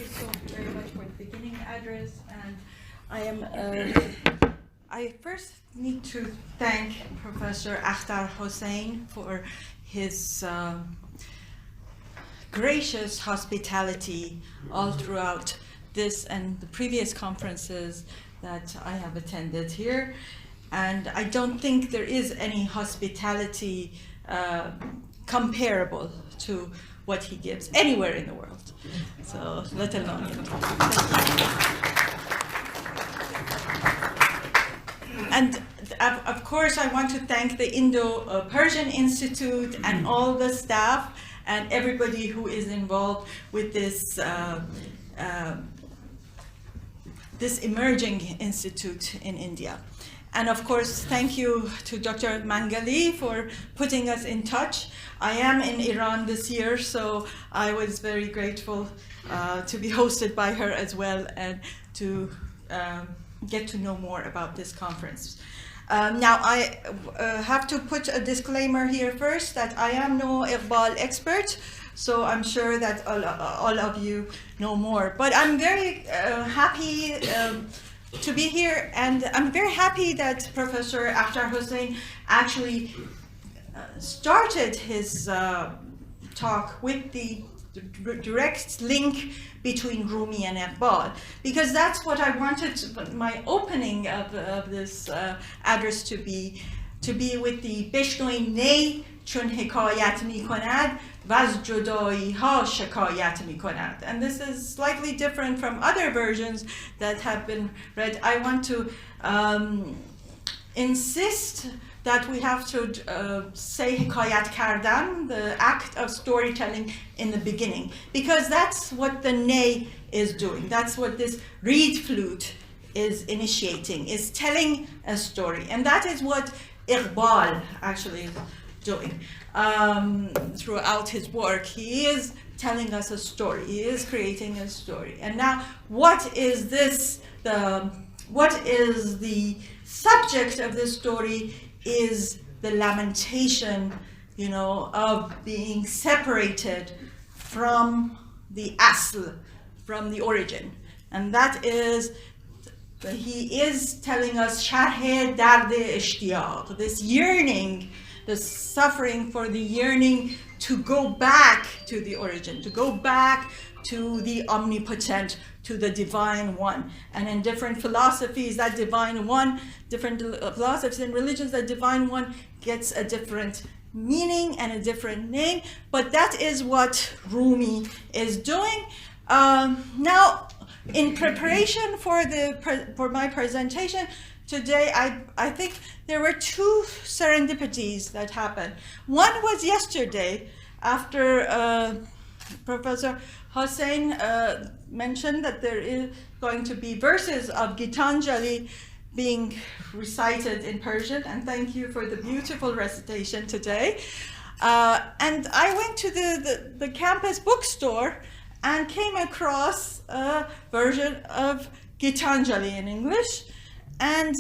you so very much for the beginning address. And I first need to thank Professor Akhtar Hossein for his gracious hospitality all throughout this and the previous conferences that I have attended here. And I don't think there is any hospitality comparable to what he gives anywhere in the world. So, let alone here. And of course, I want to thank the Indo-Persian Institute and all the staff and everybody who is involved with this this emerging institute in India. And of course, thank you to Dr. Mangali for putting us in touch. I am in Iran this year, so I was very grateful to be hosted by her as well and to get to know more about this conference. Now, I have to put a disclaimer here first that I am no Iqbal expert, so I'm sure that all of you know more. But I'm very happy to be here, and I'm very happy that Professor Akhtar Hossein actually started his talk with the direct link between Rumi and Iqbal, because that's what I wanted my opening of this address to be with the بشنوی نی چون حکایت میکند و از جدایی ها شکایت میکند. And this is slightly different from other versions that have been read. I want to insist that we have to say حکایت کردن, the act of storytelling in the beginning, because that's what the ney is doing. That's what this reed flute is initiating, is telling a story. And that is what Iqbal actually is doing throughout his work. He is telling us a story. He is creating a story. And now, what is this? What is the subject of this story? Is the lamentation, you know, of being separated from the asl, from the origin. And that is, he is telling us sharh dard ishtiyaq, this yearning, the suffering for the yearning to go back to the origin, to go back to the omnipotent, to the divine one. And in different philosophies, that divine one, different philosophies and religions, that divine one gets a different meaning and a different name. But that is what Rumi is doing. Now, in preparation for my presentation today, I think there were two serendipities that happened. One was yesterday, after Professor Hossein mentioned that there is going to be verses of Gitanjali being recited in Persian, and thank you for the beautiful recitation today. And I went to the campus bookstore and came across a version of Gitanjali in English, and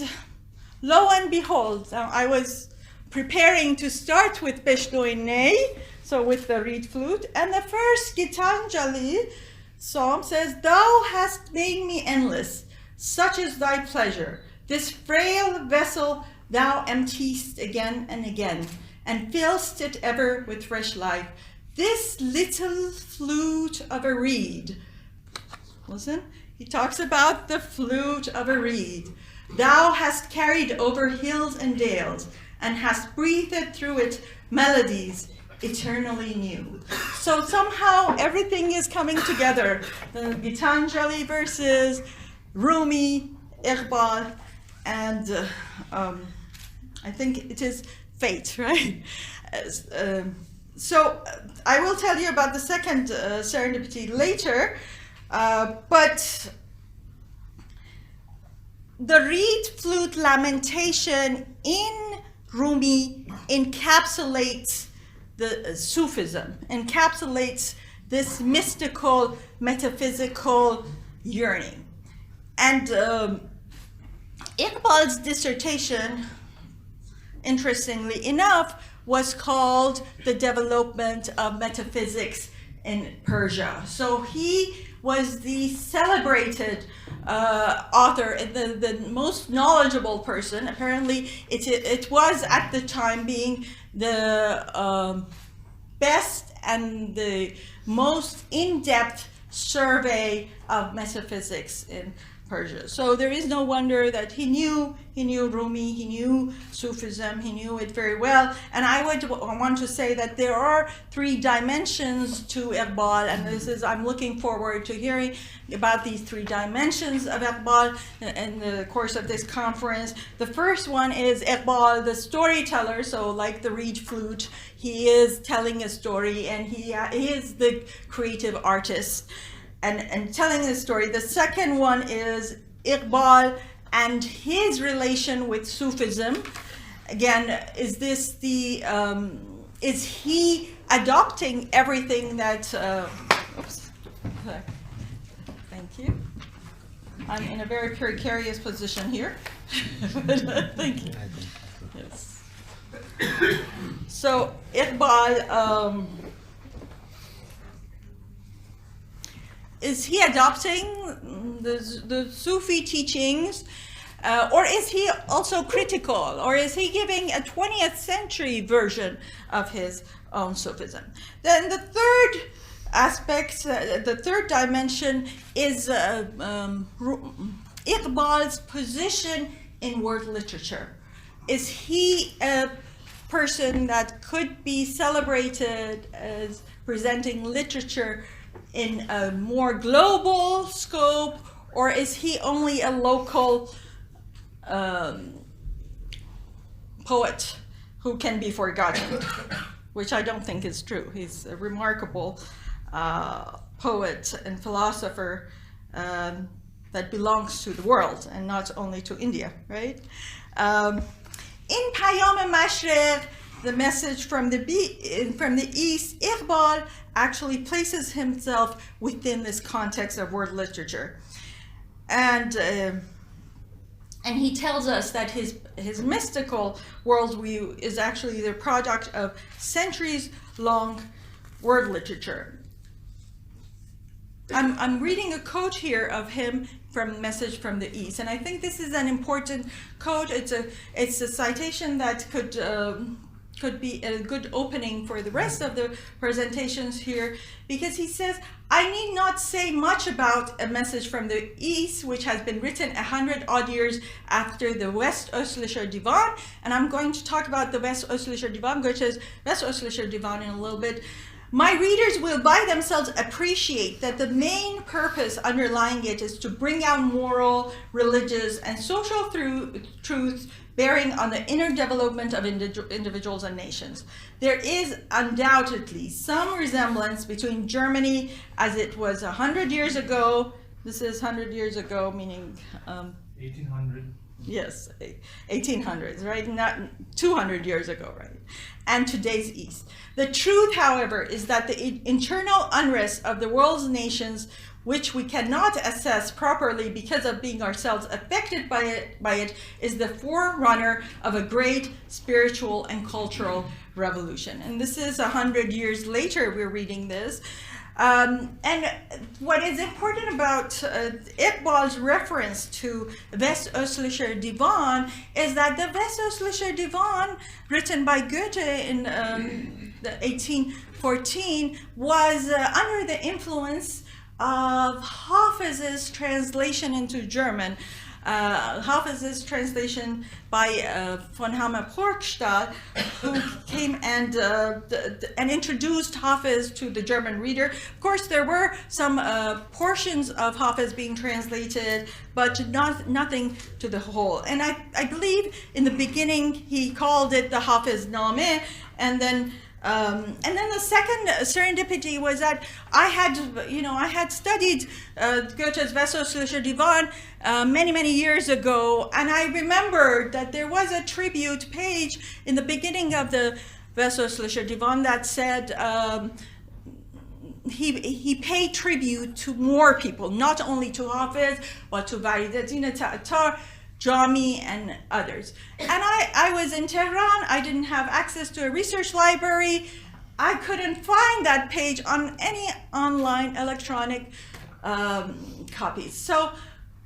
lo and behold, I was preparing to start with Beshnoy Ney, so with the reed flute, and the first Gitanjali psalm says, "Thou hast made me endless, such is thy pleasure. This frail vessel thou emptiest again and again, and fillst it ever with fresh life. This little flute of a reed." Listen, he talks about the flute of a reed. "Thou hast carried over hills and dales, and hast breathed through it melodies eternally new." So somehow everything is coming together. The Gitanjali verses, Rumi, Iqbal, and I think it is fate, right? So I will tell you about the second serendipity later, but the reed flute lamentation in Rumi encapsulates the Sufism, encapsulates this mystical, metaphysical yearning. And Iqbal's dissertation, interestingly enough, was called The Development of Metaphysics in Persia. So he was the celebrated author, the most knowledgeable person. Apparently, it was at the time being the best and the most in-depth survey of metaphysics in Persia. So there is no wonder that he knew Rumi, he knew Sufism, he knew it very well. And I would want to say that there are 3 dimensions to Iqbal, and I'm looking forward to hearing about these 3 dimensions of Iqbal in the course of this conference. The first one is Iqbal, the storyteller, so like the reed flute, he is telling a story, and he is the creative artist. And telling the story. The second one is Iqbal and his relation with Sufism. Again, is he adopting everything that, oops, thank you. I'm in a very precarious position here, but thank you. Yes. So Iqbal, is he adopting the Sufi teachings, or is he also critical, or is he giving a 20th century version of his own Sufism? Then the third aspect, the third dimension is Iqbal's position in world literature. Is he a person that could be celebrated as presenting literature in a more global scope, or is he only a local poet who can be forgotten, which I don't think is true. He's a remarkable poet and philosopher that belongs to the world and not only to India, right? In Payam Mashriq, the message from the East, Iqbal actually places himself within this context of world literature. And he tells us that his mystical worldview is actually the product of centuries-long word literature. I'm reading a quote here of him from Message from the East, and I think this is an important quote. It's a citation that could be a good opening for the rest of the presentations here, because he says, I need not say much about A Message from the East, which has been written 100-odd years after the West-Östlicher Divan, and I'm going to talk about the West-Östlicher Divan, which is West-Östlicher Divan in a little bit. My readers will by themselves appreciate that the main purpose underlying it is to bring out moral, religious, and social truths bearing on the inner development of individuals and nations. There is undoubtedly some resemblance between Germany as it was 100 years ago. This is 100 years ago, meaning 1800. Yes, 1800s, right? Not 200 years ago, right? And today's East. The truth, however, is that the internal unrest of the world's nations, which we cannot assess properly because of being ourselves affected by it, is the forerunner of a great spiritual and cultural revolution. And this is 100 years later we're reading this. And what is important about Iqbal's reference to West-Östlicher Divan is that the West-Östlicher Divan, written by Goethe in 1814, was under the influence of Hafiz's translation into German. Hafiz's translation by von Hammer-Purgstall, who came and introduced Hafiz to the German reader. Of course, there were some portions of Hafiz being translated, but nothing to the whole. And I believe in the beginning he called it the Hafizname, and then the second serendipity was that I had studied Goethe's West-Östlicher Divan many years ago, and I remembered that there was a tribute page in the beginning of the West-Östlicher Divan that said he paid tribute to more people, not only to Hafiz, but to Varidatin Ta'atar, Jami, and others. And I was in Tehran. I didn't have access to a research library. I couldn't find that page on any online electronic copies. So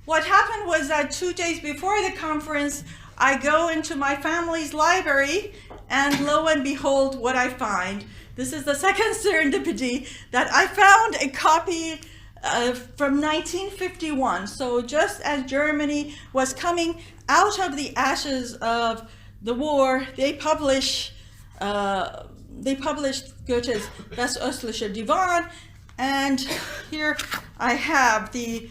what happened was that 2 days before the conference, I go into my family's library, and lo and behold, what I find. This is the second serendipity, that I found a copy from 1951. So just as Germany was coming out of the ashes of the war, they published Goethe's Das Östliche Divan, and here I have the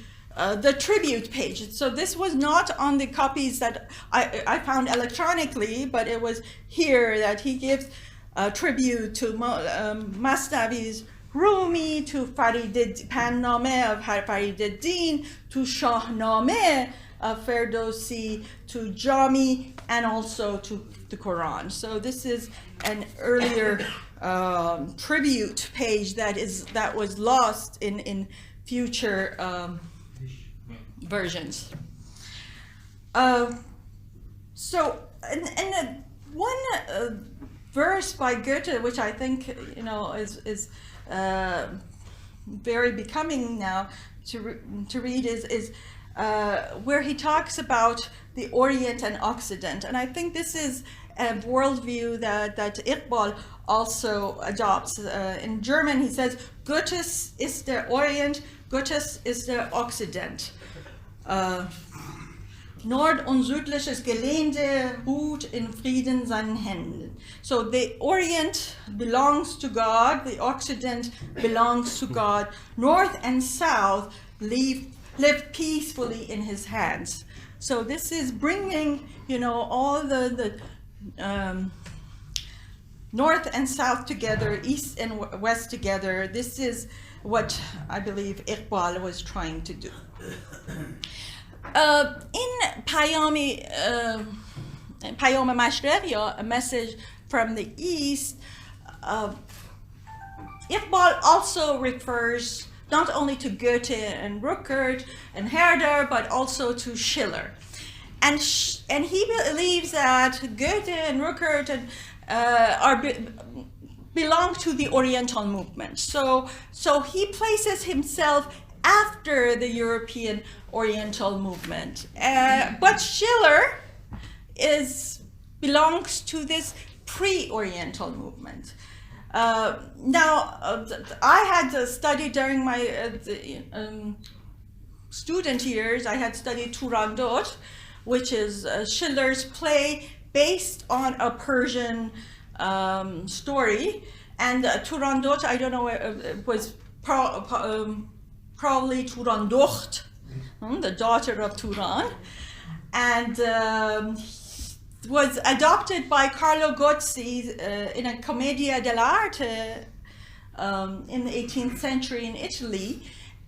tribute page. So this was not on the copies that I found electronically, but it was here that he gives tribute to Masnavi's Rumi, to Panname of Farideddin, to Shahnameh of Ferdowsi, to Jami, and also to the Quran. So this is an earlier tribute page that was lost in future versions. So, and one verse by Goethe, which I think is very becoming now to read, is where he talks about the Orient and Occident, and I think this is a worldview that Iqbal also adopts. In German, he says, Goethes ist der Orient, Goethes ist der Occident. Nord- und südliches Gelände ruht in Frieden seinen Händen. So the Orient belongs to God, the Occident belongs to God. North and South live peacefully in his hands. So this is bringing, all the North and South together, East and West together. This is what I believe Iqbal was trying to do. In Payam Mashriq, a message from the East, Iqbal also refers not only to Goethe and Ruckert and Herder, but also to Schiller. And he believes that Goethe and Ruckert belong to the Oriental movement. So he places himself after the European Oriental movement. But Schiller belongs to this pre-Oriental movement. Now, I had studied during my student years, I had studied Turandot, which is Schiller's play based on a Persian story. And Turandot, I don't know, it was probably Turandocht, the daughter of Turan, and was adopted by Carlo Gozzi in a Commedia dell'arte in the 18th century in Italy.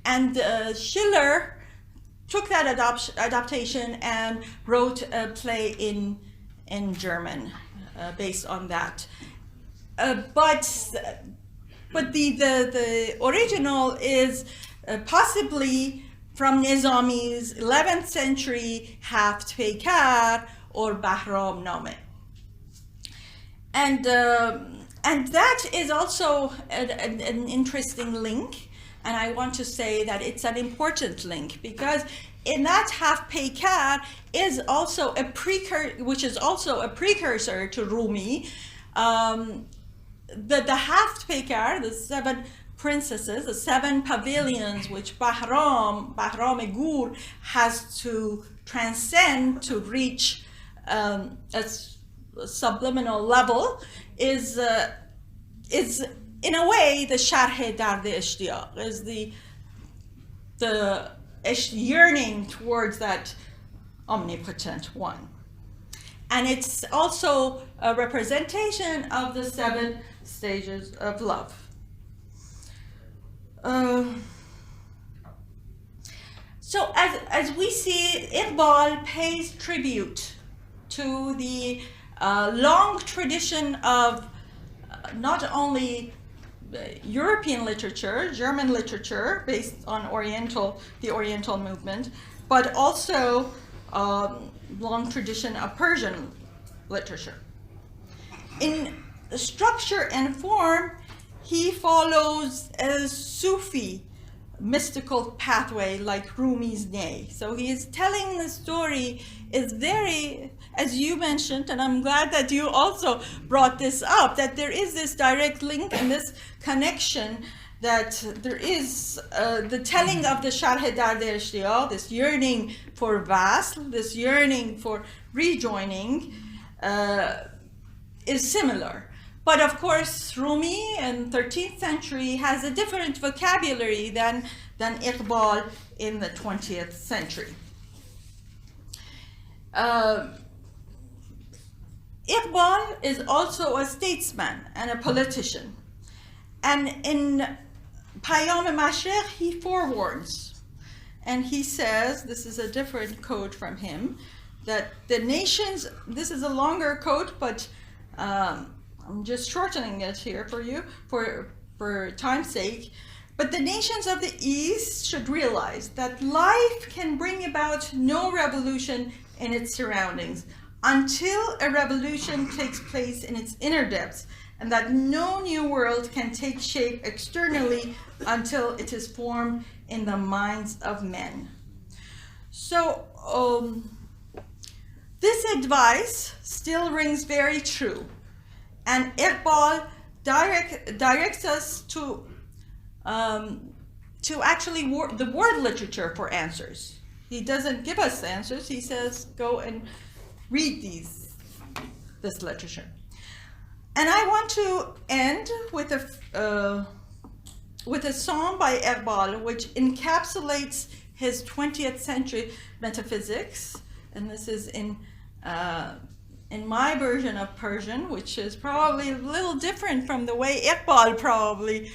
And Schiller took that adaptation and wrote a play in German based on that. But the original is possibly from Nizami's 11th century Haft Peykar or Bahram Name. And that is also an interesting link, and I want to say that it's an important link because in that Haft Peykar is also which is also a precursor to Rumi. The Haft Peykar, the 7 princesses, the 7 pavilions which Bahram Gur has to transcend to reach a subliminal level, is in a way the Sharh Dard Ishtiyaq, is the yearning towards that omnipotent one. And it's also a representation of the 7 stages of love. So as we see, Iqbal pays tribute to the long tradition of not only European literature, German literature based on the Oriental movement, but also long tradition of Persian literature. In structure and form, he follows a Sufi mystical pathway like Rumi's Ney. So he is telling the story is very, as you mentioned, and I'm glad that you also brought this up, that there is this direct link and this connection, that there is the telling of the Sharh Dard Ishtiyaq, this yearning for Wasl, this yearning for rejoining, is similar. But of course, Rumi in 13th century has a different vocabulary than Iqbal in the 20th century. Iqbal is also a statesman and a politician. And in Payam Mashriq, he forewarns. And he says, this is a different quote from him, that the nations, this is a longer quote, but I'm just shortening it here for you, for time's sake. But the nations of the East should realize that life can bring about no revolution in its surroundings until a revolution takes place in its inner depths, and that no new world can take shape externally until it is formed in the minds of men. So this advice still rings very true. And Iqbal directs us to actually the word literature for answers. He doesn't give us answers. He says, go and read this literature. And I want to end with a song by Eqbal, which encapsulates his 20th century metaphysics. And this is in my version of Persian, which is probably a little different from the way Iqbal probably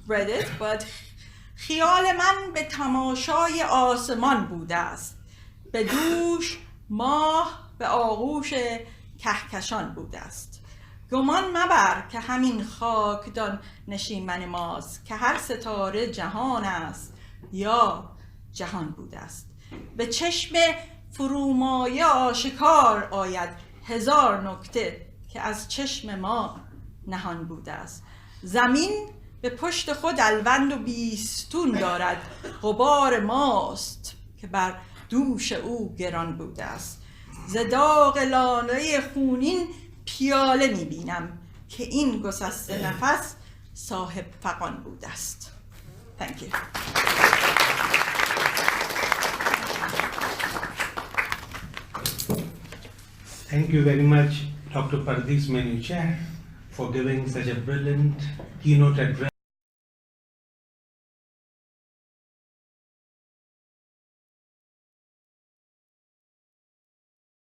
read it, but خیال من به تماشای آسمان بوده است، به دوش ماه به آغوش کهکشان بوده است. گمان مبر که همین خاکدان نشیمن ماست، که هر ستاره جهان است یا جهان بوده است. به چشم فرومایه آشکار آید هزار نکته که از چشم ما نهان بوده است. زمین به پشت خود الوند و بیستون دارد، غبار ماست که بر دوش او گران بوده است. ز داغ لاله خونین پیاله میبینم که این گسسته نفس صاحب فغان بوده است. Thank you. Thank you very much, Dr. Perdis Minicher, for giving such a brilliant keynote address.